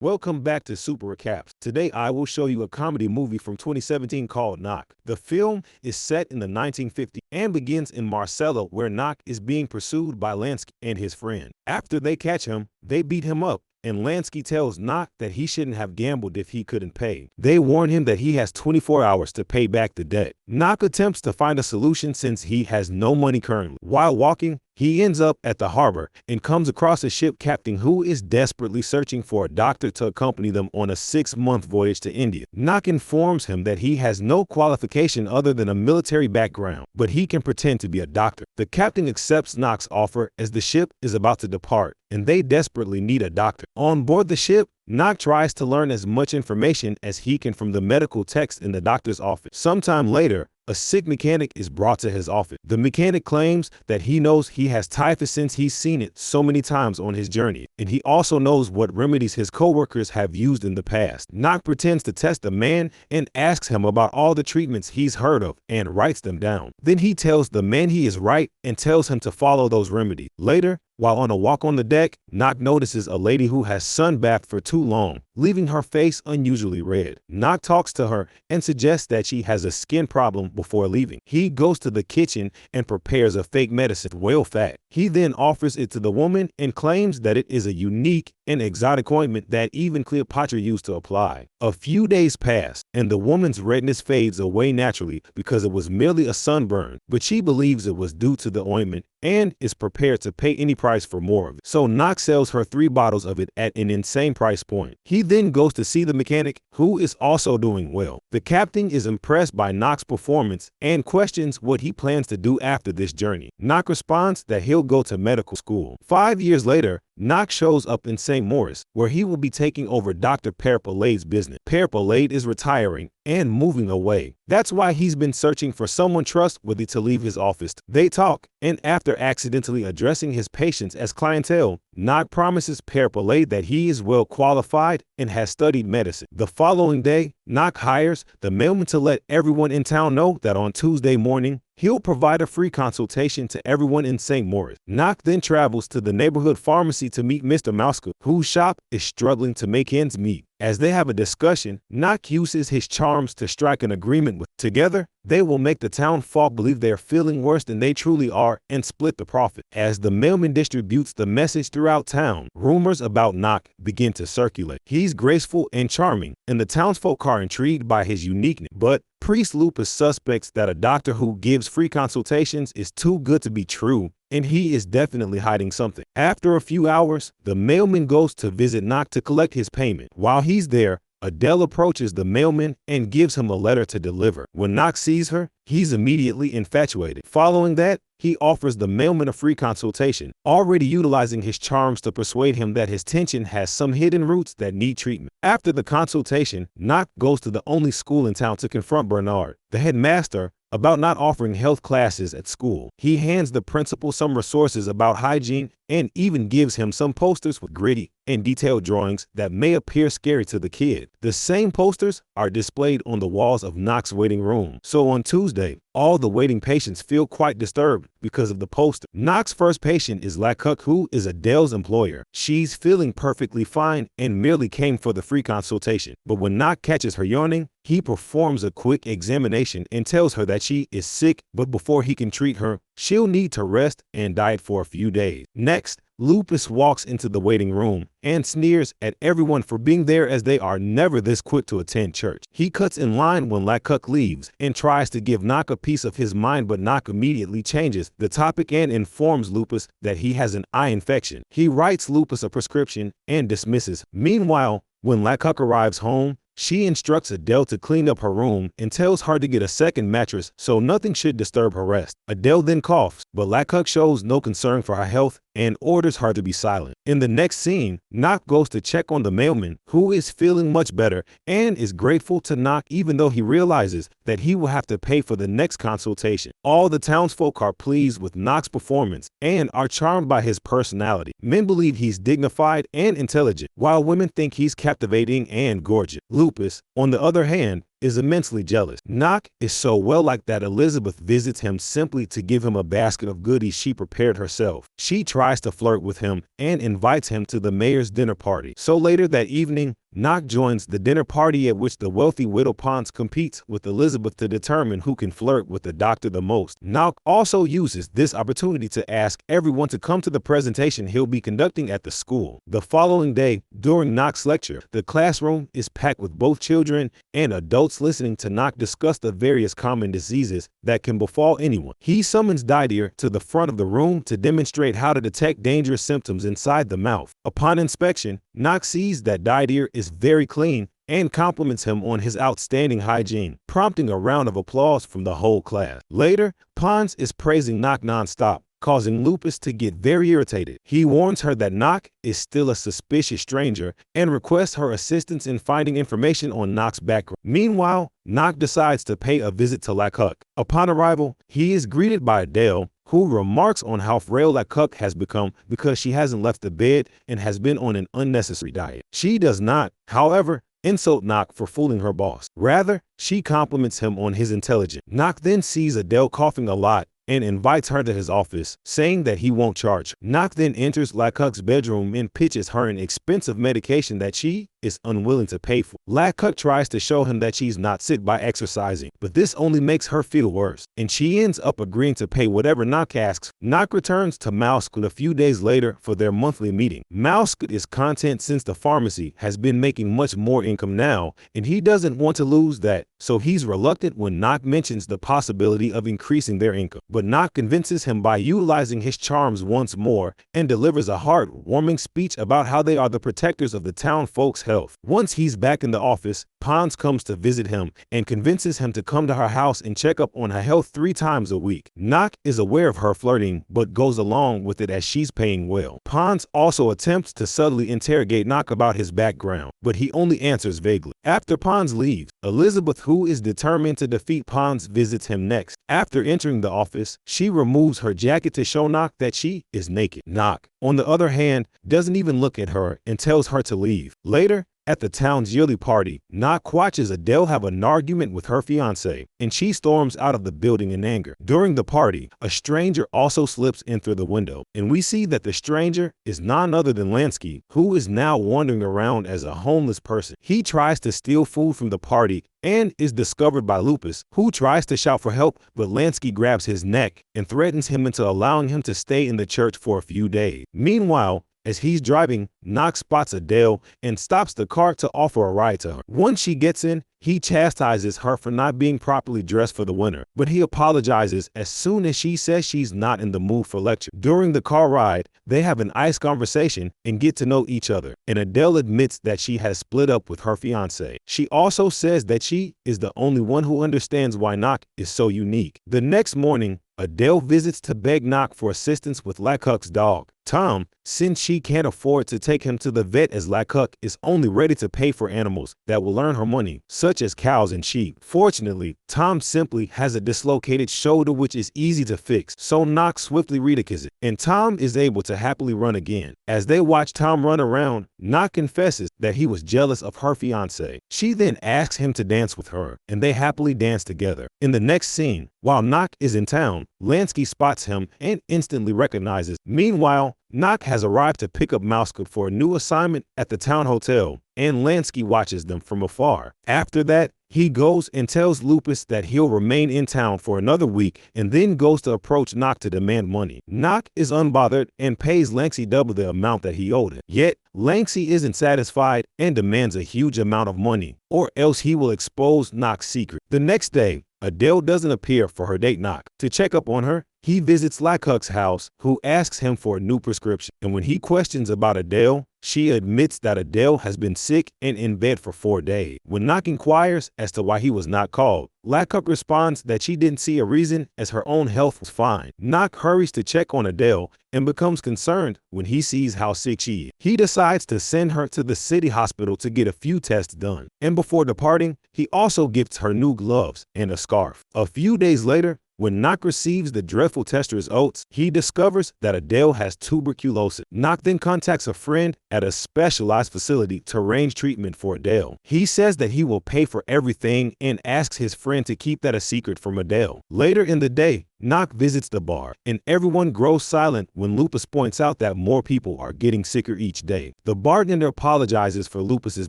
Welcome back to Super Recaps. Today I will show you a comedy movie from 2017 called Knock. The film is set in the 1950s and begins in Marcella, where Knock is being pursued by Lansky and his friend. After they catch him, they beat him up, and Lansky tells Knock that he shouldn't have gambled if he couldn't pay. They warn him that he has 24 hours to pay back the debt. Knock attempts to find a solution since he has no money currently. While walking, he ends up at the harbor and comes across a ship captain who is desperately searching for a doctor to accompany them on a 6-month voyage to India. Knock informs him that he has no qualification other than a military background, but he can pretend to be a doctor. The captain accepts Knock's offer as the ship is about to depart, and they desperately need a doctor. On board the ship, Knock tries to learn as much information as he can from the medical text in the doctor's office. Sometime later, a sick mechanic is brought to his office. The mechanic claims that he knows he has typhus since he's seen it so many times on his journey, and he also knows what remedies his coworkers have used in the past. Knock pretends to test the man and asks him about all the treatments he's heard of and writes them down. Then he tells the man he is right and tells him to follow those remedies. Later, while on a walk on the deck, Knock notices a lady who has sunbathed for too long, leaving her face unusually red. Knock talks to her and suggests that she has a skin problem before leaving. He goes to the kitchen and prepares a fake medicine, whale fat. He then offers it to the woman and claims that it is a unique and exotic ointment that even Cleopatra used to apply. A few days pass, and the woman's redness fades away naturally because it was merely a sunburn, but she believes it was due to the ointment and is prepared to pay any price for more of it. So Knock sells her 3 bottles of it at an insane price point. He then goes to see the mechanic, who is also doing well. The captain is impressed by Knock's performance and questions what he plans to do after this journey. Knock responds that he'll go to medical school. 5 years later, Knock shows up in Saint-Maurice, where he will be taking over Dr. Perpolade's business. Perpolade is retiring and moving away. That's why he's been searching for someone trustworthy to leave his office. They talk, and after accidentally addressing his patients as clientele, Knock promises Perpolade that he is well qualified and has studied medicine. The following day, Knock hires the mailman to let everyone in town know that on Tuesday morning, he'll provide a free consultation to everyone in Saint-Maurice. Knock then travels to the neighborhood pharmacy to meet Mr. Mauska, whose shop is struggling to make ends meet. As they have a discussion, Knock uses his charms to strike an agreement with. Together, they will make the town folk believe they are feeling worse than they truly are and split the profit. As the mailman distributes the message throughout town, rumors about Knock begin to circulate. He's graceful and charming, and the townsfolk are intrigued by his uniqueness. But Priest Lupus suspects that a doctor who gives free consultations is too good to be true, and he is definitely hiding something. After a few hours, the mailman goes to visit Knock to collect his payment. While he's there, Adele approaches the mailman and gives him a letter to deliver. When Knock sees her, he's immediately infatuated. Following that, he offers the mailman a free consultation, already utilizing his charms to persuade him that his tension has some hidden roots that need treatment. After the consultation, Knock goes to the only school in town to confront Bernard, the headmaster, about not offering health classes at school. He hands the principal some resources about hygiene and even gives him some posters with gritty and detailed drawings that may appear scary to the kid. The same posters are displayed on the walls of Knock's waiting room. So on Tuesday, all the waiting patients feel quite disturbed because of the poster. Knock's first patient is Lakuk, who is Adele's employer. She's feeling perfectly fine and merely came for the free consultation. But when Knock catches her yawning, he performs a quick examination and tells her that she is sick, but before he can treat her, she'll need to rest and diet for a few days. Next, Lupus walks into the waiting room and sneers at everyone for being there, as they are never this quick to attend church. He cuts in line when Lakuk leaves and tries to give Knock a piece of his mind, but Knock immediately changes the topic and informs Lupus that he has an eye infection. He writes Lupus a prescription and dismisses. Meanwhile, when Lakuk arrives home, she instructs Adele to clean up her room and tells her to get a second mattress so nothing should disturb her rest. Adele then coughs, but Lakuk shows no concern for her health and orders her to be silent. In the next scene, Knock goes to check on the mailman, who is feeling much better and is grateful to Knock even though he realizes that he will have to pay for the next consultation. All the townsfolk are pleased with Knock's performance and are charmed by his personality. Men believe he's dignified and intelligent, while women think he's captivating and gorgeous. Lupus, on the other hand, is immensely jealous. Knock is so well liked that Elizabeth visits him simply to give him a basket of goodies she prepared herself. She tries to flirt with him and invites him to the mayor's dinner party. So later that evening, Knock joins the dinner party at which the wealthy widow Pons competes with Elizabeth to determine who can flirt with the doctor the most. Knock also uses this opportunity to ask everyone to come to the presentation he'll be conducting at the school. The following day, during Knock's lecture, the classroom is packed with both children and adults listening to Knock discuss the various common diseases that can befall anyone. He summons Didier to the front of the room to demonstrate how to detect dangerous symptoms inside the mouth. Upon inspection, Knock sees that Didier is very clean and compliments him on his outstanding hygiene, prompting a round of applause from the whole class. Later, Pons is praising Knock nonstop, causing Lupus to get very irritated. He warns her that Knock is still a suspicious stranger and requests her assistance in finding information on Knock's background. Meanwhile, Knock decides to pay a visit to Lecoq. Upon arrival, he is greeted by Adele, who remarks on how frail Lecoq has become because she hasn't left the bed and has been on an unnecessary diet. She does not, however, insult Knock for fooling her boss. Rather, she compliments him on his intelligence. Knock then sees Adele coughing a lot and invites her to his office, saying that he won't charge her. Knock then enters Lecoq's bedroom and pitches her an expensive medication that she is unwilling to pay for. Lecoq tries to show him that she's not sick by exercising, but this only makes her feel worse, and she ends up agreeing to pay whatever Knock asks. Knock returns to Malscut a few days later for their monthly meeting. Malscut is content since the pharmacy has been making much more income now, and he doesn't want to lose that, so he's reluctant when Knock mentions the possibility of increasing their income. But Knock convinces him by utilizing his charms once more and delivers a heartwarming speech about how they are the protectors of the town folks' health. Once he's back in the office, Pons comes to visit him and convinces him to come to her house and check up on her health 3 times a week. Knock is aware of her flirting but goes along with it as she's paying well. Pons also attempts to subtly interrogate Knock about his background, but he only answers vaguely. After Pons leaves, Elizabeth, who is determined to defeat Pons, visits him next. After entering the office, she removes her jacket to show Knock that she is naked. Knock, on the other hand, doesn't even look at her and tells her to leave. Later, at the town's yearly party, Knock watches Adele have an argument with her fiancé, and she storms out of the building in anger. During the party, a stranger also slips in through the window, and we see that the stranger is none other than Lansky, who is now wandering around as a homeless person. He tries to steal food from the party and is discovered by Lupus, who tries to shout for help, but Lansky grabs his neck and threatens him into allowing him to stay in the church for a few days. Meanwhile, as he's driving, Knock spots Adele and stops the car to offer a ride to her. Once she gets in, he chastises her for not being properly dressed for the winter, but he apologizes as soon as she says she's not in the mood for lecture. During the car ride, they have an iced conversation and get to know each other, and Adele admits that she has split up with her fiancé. She also says that she is the only one who understands why Knock is so unique. The next morning, Adele visits to beg Knock for assistance with Lecoq's dog, Tom, since she can't afford to take him to the vet as Lecoq is only ready to pay for animals that will earn her money, such as cows and sheep. Fortunately, Tom simply has a dislocated shoulder which is easy to fix, so Knock swiftly redecks it, and Tom is able to happily run again. As they watch Tom run around, Knock confesses that he was jealous of her fiancé. She then asks him to dance with her, and they happily dance together. In the next scene, while Knock is in town, Lansky spots him and instantly recognizes. Meanwhile, Knock has arrived to pick up Malscut for a new assignment at the town hotel, and Lansky watches them from afar. After that, he goes and tells Lupus that he'll remain in town for another week and then goes to approach Knock to demand money. Knock is unbothered and pays Lansky double the amount that he owed him. Yet, Lansky isn't satisfied and demands a huge amount of money, or else he will expose Knock's secret. The next day, Adele doesn't appear for her date Knock. To check up on her, he visits Lecoq's house, who asks him for a new prescription. And when he questions about Adele, she admits that Adele has been sick and in bed for 4 days. When Knock inquires as to why he was not called, Lecoq responds that she didn't see a reason as her own health was fine. Knock hurries to check on Adele and becomes concerned when he sees how sick she is. He decides to send her to the city hospital to get a few tests done. And before departing, he also gifts her new gloves and a scarf. A few days later, When Knock receives the dreadful test results, he discovers that Adele has tuberculosis. Knock then contacts a friend at a specialized facility to arrange treatment for Adele. He says that he will pay for everything and asks his friend to keep that a secret from Adele. Later in the day, Knock visits the bar, and everyone grows silent when Lupus points out that more people are getting sicker each day. The bartender apologizes for Lupus's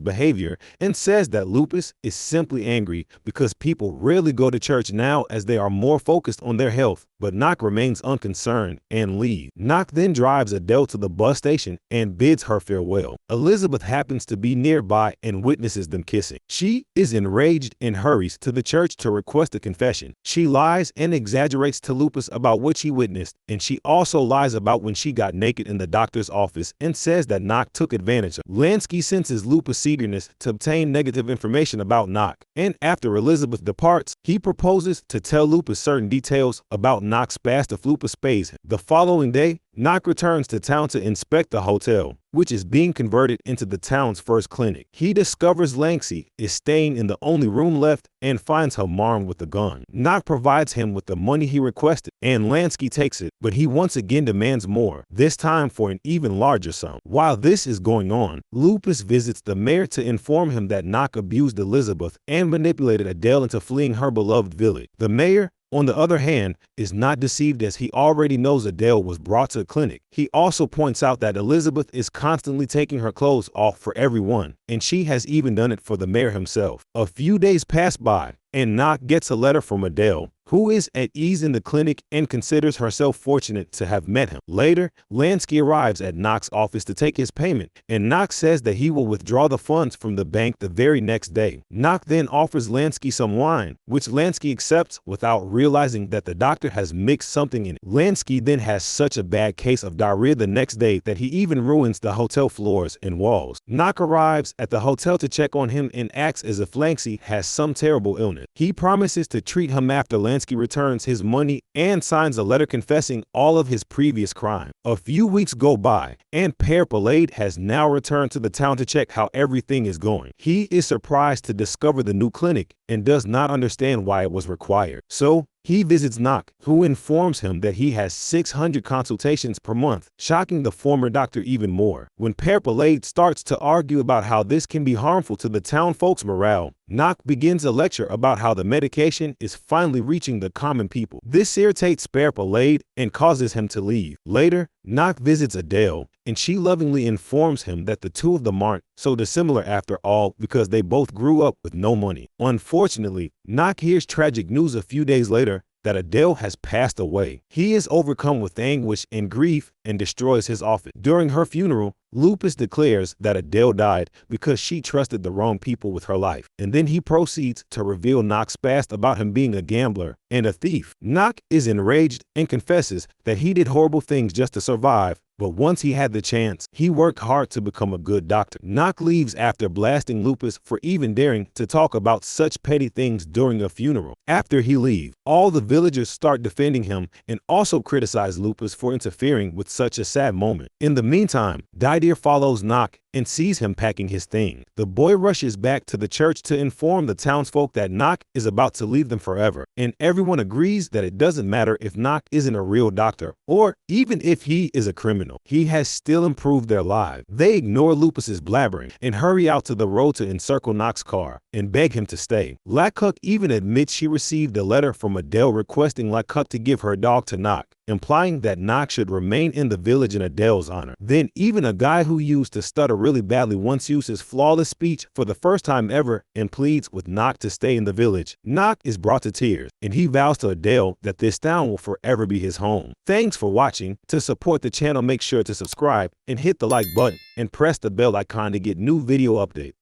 behavior and says that Lupus is simply angry because people rarely go to church now as they are more focused on their health, but Knock remains unconcerned and leaves. Knock then drives Adele to the bus station and bids her farewell. Elizabeth happens to be nearby and witnesses them kissing. She is enraged and hurries to the church to request a confession. She lies and exaggerates to Lupus about what she witnessed, and she also lies about when she got naked in the doctor's office and says that Knock took advantage of. Lansky senses Lupus' eagerness to obtain negative information about Knock, and after Elizabeth departs, he proposes to tell Lupus certain details about Knock's past if Lupus pays him. The following day, Knock returns to town to inspect the hotel, which is being converted into the town's first clinic. He discovers Lansky is staying in the only room left and finds her armed with a gun. Knock provides him with the money he requested, and Lansky takes it, but he once again demands more, this time for an even larger sum. While this is going on, Lupus visits the mayor to inform him that Knock abused Elizabeth and manipulated Adele into fleeing her beloved village. The mayor, on the other hand, is not deceived as he already knows Adele was brought to the clinic. He also points out that Elizabeth is constantly taking her clothes off for everyone, and she has even done it for the mayor himself. A few days pass by, and Knock gets a letter from Adele, who is at ease in the clinic and considers herself fortunate to have met him. Later, Lansky arrives at Knock's office to take his payment, and Knock says that he will withdraw the funds from the bank the very next day. Knock then offers Lansky some wine, which Lansky accepts without realizing that the doctor has mixed something in it. Lansky then has such a bad case of diarrhea the next day that he even ruins the hotel floors and walls. Knock arrives at the hotel to check on him and acts as if Lansky has some terrible illness. He promises to treat him after Lansky returns his money and signs a letter confessing all of his previous crimes. A few weeks go by, and Père Palade has now returned to the town to check how everything is going. He is surprised to discover the new clinic and does not understand why it was required. So, he visits Knock, who informs him that he has 600 consultations per month, shocking the former doctor even more. When Père Palade starts to argue about how this can be harmful to the town folks' morale, Knock begins a lecture about how the medication is finally reaching the common people. This irritates Père Palade and causes him to leave. Later, Knock visits Adele, and she lovingly informs him that the two of them aren't so dissimilar after all because they both grew up with no money. Unfortunately, Knock hears tragic news a few days later that Adele has passed away. He is overcome with anguish and grief and destroys his office. During her funeral, Lupus declares that Adele died because she trusted the wrong people with her life, and then he proceeds to reveal Knock's past about him being a gambler and a thief. Knock is enraged and confesses that he did horrible things just to survive, but once he had the chance, he worked hard to become a good doctor. Knock leaves after blasting Lupus for even daring to talk about such petty things during a funeral. After he leaves, all the villagers start defending him and also criticize Lupus for interfering with such a sad moment. In the meantime, Didier follows Knock and sees him packing his thing. The boy rushes back to the church to inform the townsfolk that Knock is about to leave them forever, and everyone agrees that it doesn't matter if Knock isn't a real doctor, or even if he is a criminal. He has still improved their lives. They ignore Lupus's blabbering and hurry out to the road to encircle Knock's car and beg him to stay. Lacock even admits she received a letter from Adele requesting Lacock to give her dog to Knock, implying that Knock should remain in the village in Adele's honor. Then even a guy who used to stutter really badly once uses flawless speech for the first time ever and pleads with Knock to stay in the village. Knock is brought to tears, and he vows to Adele that this town will forever be his home. Thanks for watching. To support the channel, make sure to subscribe and hit the like button and press the bell icon to get new video updates.